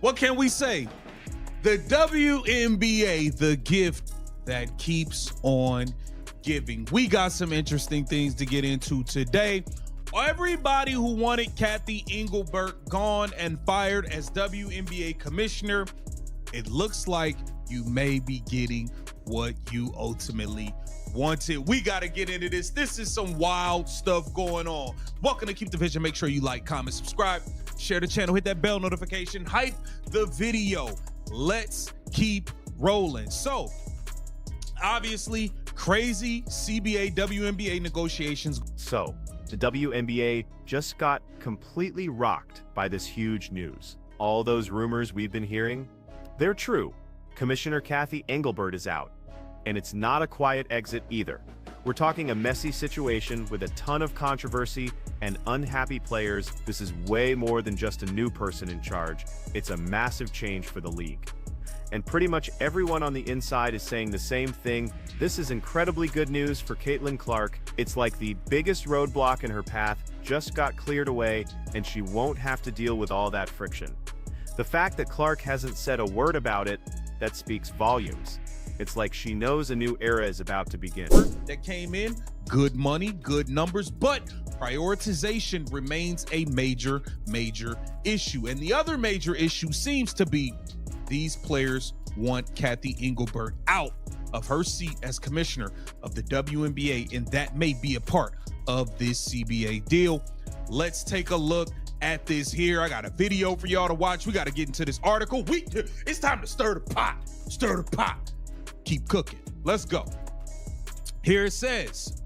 What can we say? The WNBA, the gift that keeps on giving. We got some interesting things to get into today. Everybody who wanted Cathy Engelbert gone and fired as WNBA commissioner, it looks like you may be getting what you ultimately wanted. We got to get into this. This is some wild stuff going on. Welcome to Keep the Vision. Make sure you like, comment, subscribe, share the channel, hit that bell notification, hype the video. Let's keep rolling. So, obviously, crazy CBA WNBA negotiations. So, the WNBA just got completely rocked by this huge news. All those rumors we've been hearing, they're true. Commissioner Cathy Engelbert is out, and it's not a quiet exit either. We're talking a messy situation with a ton of controversy and unhappy players. This is way more than just a new person in charge. It's a massive change for the league. And pretty much everyone on the inside is saying the same thing. This is incredibly good news for Caitlin Clark. It's like the biggest roadblock in her path just got cleared away, and she won't have to deal with all that friction. The fact that Clark hasn't said a word about it, that speaks volumes. It's like she knows a new era is about to begin. That came in, good money, good numbers, but prioritization remains a major issue. And the other major issue seems to be these players want Cathy Engelbert out of her seat as commissioner of the WNBA, and that may be a part of this CBA deal. Let's take a look at this here. I got a video for y'all to watch. We got to get into this article. It's time to stir the pot. Stir the pot. Keep cooking. Let's go. Here it says,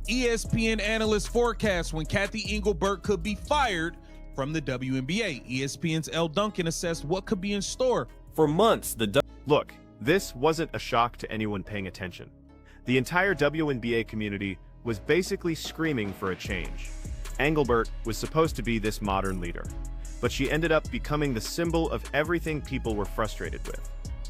ESPN analysts forecast when Cathy Engelbert could be fired from the WNBA. ESPN's Elle Duncan assessed what could be in store. For months, Look, this wasn't a shock to anyone paying attention. The entire WNBA community was basically screaming for a change. Engelbert was supposed to be this modern leader, but she ended up becoming the symbol of everything people were frustrated with.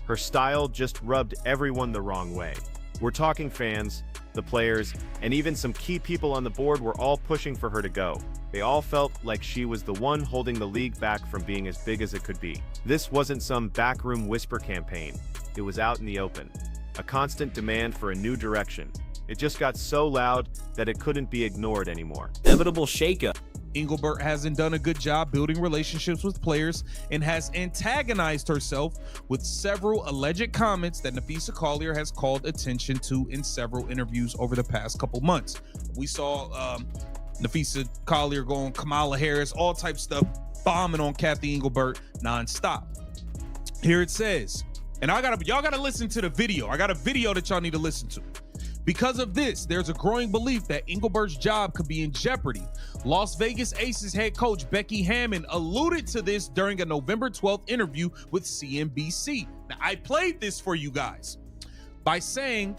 Her style just rubbed everyone the wrong way. We're talking fans, the players, and even some key people on the board were all pushing for her to go. They all felt like she was the one holding the league back from being as big as it could be. This wasn't some backroom whisper campaign. It was out in the open. A constant demand for a new direction. It just got so loud that it couldn't be ignored anymore. inevitable shakeup. Engelbert hasn't done a good job building relationships with players and has antagonized herself with several alleged comments that Napheesa Collier has called attention to in several interviews over the past couple months. We saw Napheesa Collier go on Kamala Harris, all type stuff, bombing on Cathy Engelbert nonstop. Here it says, and y'all gotta listen to the video. I got a video that y'all need to listen to. Because of this, there's a growing belief that Engelbert's job could be in jeopardy. Las Vegas Aces head coach Becky Hammon alluded to this during a November 12th interview with CNBC. Now, I played this for you guys by saying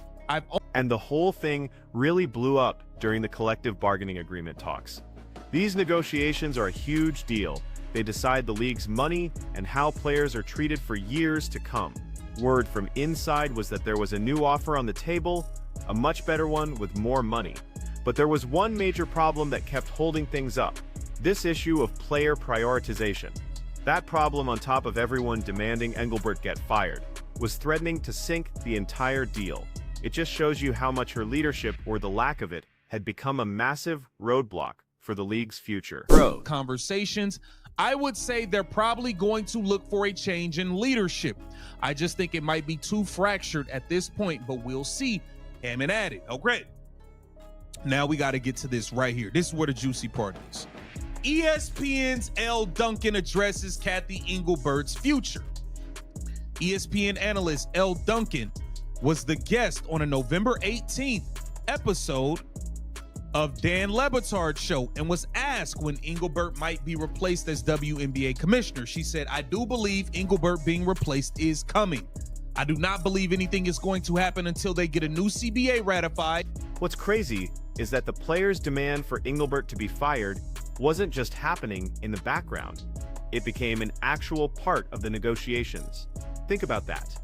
And the whole thing really blew up during the collective bargaining agreement talks. These negotiations are a huge deal. They decide the league's money and how players are treated for years to come. Word from inside was that there was a new offer on the table, a much better one with more money. But there was one major problem that kept holding things up. This issue of player prioritization. That problem, on top of everyone demanding Engelbert get fired, was threatening to sink the entire deal. It just shows you how much her leadership, or the lack of it, had become a massive roadblock for the league's future. Conversations, I would say they're probably going to look for a change in leadership. I just think it might be too fractured at this point, but we'll see. Hammon added. Oh, great. Now we got to get to this right here. This is where the juicy part is. ESPN's Elle Duncan addresses Cathy Engelbert's future. ESPN analyst Elle Duncan was the guest on a November 18th episode of Dan Le Batard's show and was asked when Engelbert might be replaced as WNBA commissioner. She said, "I do believe Engelbert being replaced is coming. I do not believe anything is going to happen until they get a new CBA ratified." What's crazy is that the players' demand for Engelbert to be fired wasn't just happening in the background. It became an actual part of the negotiations. Think about that.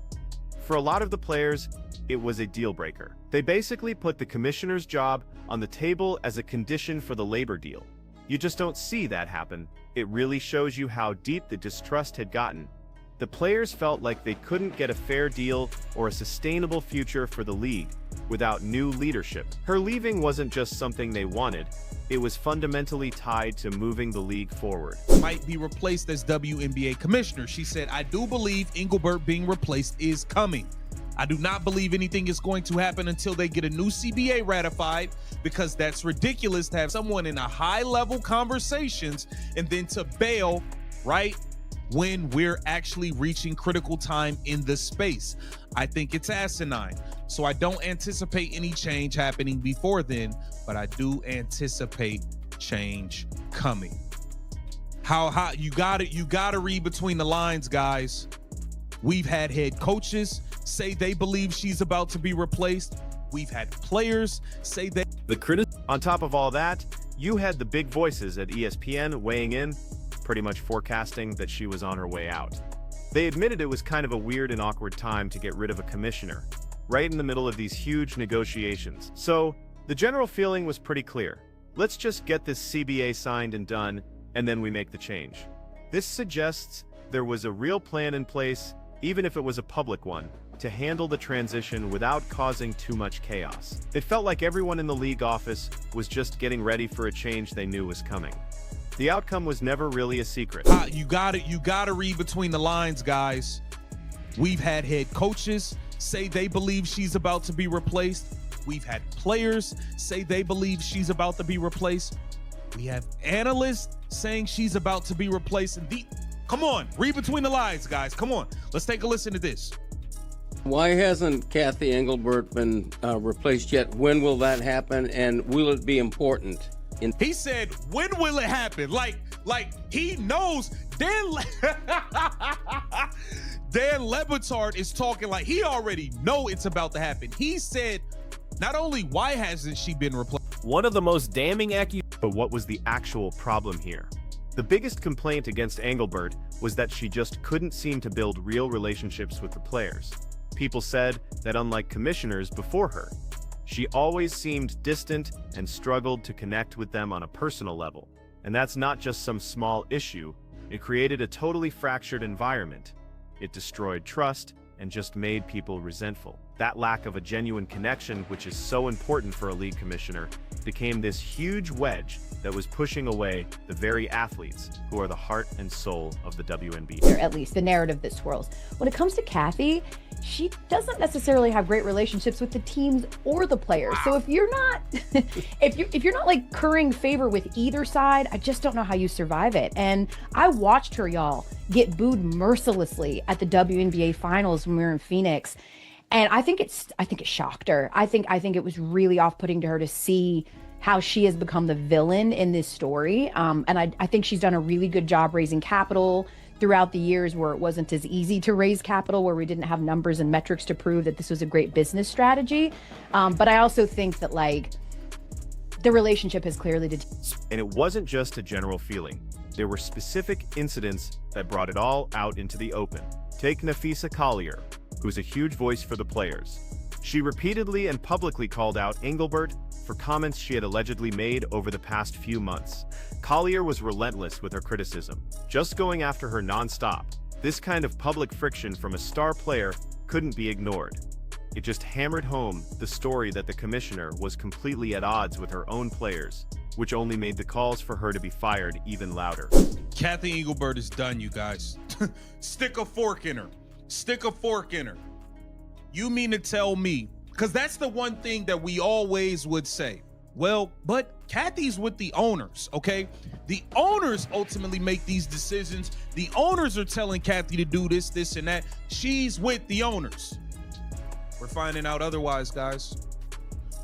For a lot of the players, it was a deal breaker. They basically put the commissioner's job on the table as a condition for the labor deal. You just don't see that happen. It really shows you how deep the distrust had gotten The players felt like they couldn't get a fair deal or a sustainable future for the league without new leadership. Her leaving wasn't just something they wanted, it was fundamentally tied to moving the league forward. Might be replaced as WNBA commissioner. She said, I do believe Engelbert being replaced is coming. I do not believe anything is going to happen until they get a new CBA ratified, because that's ridiculous to have someone in a high-level conversations and then to bail right when we're actually reaching critical time in the space. I think it's asinine. So I don't anticipate any change happening before then, but I do anticipate change coming. How you gotta read between the lines, guys. We've had head coaches say they believe she's about to be replaced. We've had players say they On top of all that, you had the big voices at ESPN weighing in, pretty much forecasting that she was on her way out. They admitted it was kind of a weird and awkward time to get rid of a commissioner, right in the middle of these huge negotiations. So, the general feeling was pretty clear. Let's just get this CBA signed and done, and then we make the change. This suggests there was a real plan in place, even if it was a public one, to handle the transition without causing too much chaos. It felt like everyone in the league office was just getting ready for a change they knew was coming. The outcome was never really a secret. You gotta read between the lines, guys. We've had head coaches say they believe she's about to be replaced. We've had players say they believe she's about to be replaced. We have analysts saying she's about to be replaced. And come on, read between the lines, guys. Come on, let's take a listen to this. Why hasn't Kathy Engelbert been replaced yet? When will that happen, and will it be important? He said, when will it happen? Like he knows. Dan Le Batard is talking like he already know it's about to happen. He said, not only why hasn't she been replaced? One of the most damning accusations. But what was the actual problem here? The biggest complaint against Engelbert was that she just couldn't seem to build real relationships with the players. People said that unlike commissioners before her, she always seemed distant and struggled to connect with them on a personal level. And that's not just some small issue, it created a totally fractured environment. It destroyed trust and just made people resentful. That lack of a genuine connection, which is so important for a league commissioner, became this huge wedge that was pushing away the very athletes who are the heart and soul of the WNBA. Or at least the narrative that swirls. When it comes to Kathy, she doesn't necessarily have great relationships with the teams or the players. So if you're not, if you're not like currying favor with either side, I just don't know how you survive it. And I watched her, y'all, get booed mercilessly at the WNBA finals when we were in Phoenix. And I think it shocked her. I think it was really off-putting to her to see how she has become the villain in this story. And I think she's done a really good job raising capital throughout the years where it wasn't as easy to raise capital, where we didn't have numbers and metrics to prove that this was a great business strategy. But I also think that like the relationship has clearly And it wasn't just a general feeling. There were specific incidents that brought it all out into the open. Take Napheesa Collier, who's a huge voice for the players. She repeatedly and publicly called out Engelbert for comments she had allegedly made over the past few months. Collier was relentless with her criticism, just going after her nonstop. This kind of public friction from a star player couldn't be ignored. It just hammered home the story that the commissioner was completely at odds with her own players, which only made the calls for her to be fired even louder. Kathy Engelbert is done, you guys. Stick a fork in her. Stick a fork in her. You mean to tell me, because that's the one thing that we always would say. Well, but Kathy's with the owners, okay? The owners ultimately make these decisions. The owners are telling Kathy to do this, this, and that. She's with the owners. We're finding out otherwise, guys.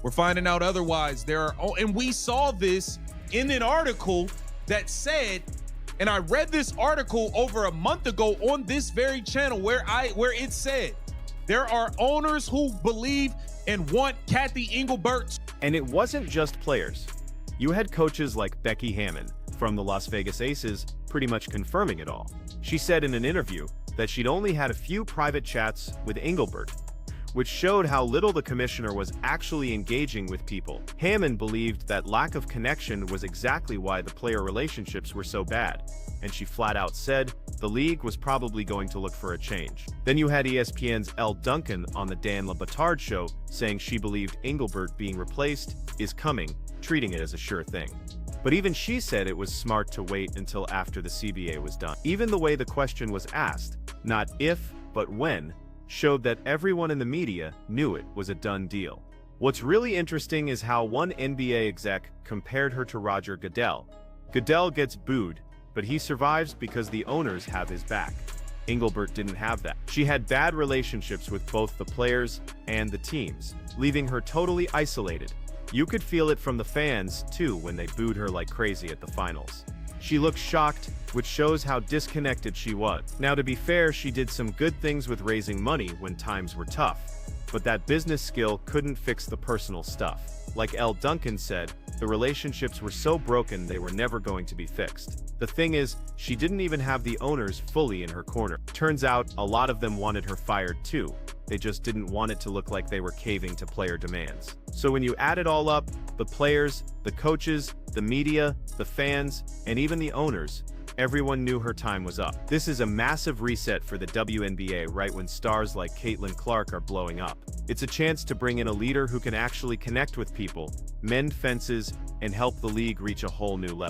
We're finding out otherwise. And we saw this in an article that said, and I read this article over a month ago on this very channel where it said there are owners who believe and want Kathy Engelbert. And it wasn't just players. You had coaches like Becky Hammon from the Las Vegas Aces pretty much confirming it all. She said in an interview that she'd only had a few private chats with Engelbert, which showed how little the commissioner was actually engaging with people. Hammond believed that lack of connection was exactly why the player relationships were so bad, and she flat out said the league was probably going to look for a change. Then you had ESPN's Elle Duncan on the Dan Le Batard show saying she believed Engelbert being replaced is coming, treating it as a sure thing. But even she said it was smart to wait until after the CBA was done. Even the way the question was asked, not if, but when, showed that everyone in the media knew it was a done deal. What's really interesting is how one NBA exec compared her to Roger Goodell. Goodell gets booed, but he survives because the owners have his back. Engelbert didn't have that. She had bad relationships with both the players and the teams, leaving her totally isolated. You could feel it from the fans, too, when they booed her like crazy at the finals. She looked shocked, which shows how disconnected she was. Now, to be fair, she did some good things with raising money when times were tough, but that business skill couldn't fix the personal stuff. Like Elle Duncan said, the relationships were so broken they were never going to be fixed. The thing is, she didn't even have the owners fully in her corner. Turns out, a lot of them wanted her fired too. They just didn't want it to look like they were caving to player demands. So when you add it all up, the players, the coaches, the media, the fans, and even the owners, everyone knew her time was up. This is a massive reset for the WNBA right when stars like Caitlin Clark are blowing up. It's a chance to bring in a leader who can actually connect with people, mend fences, and help the league reach a whole new level.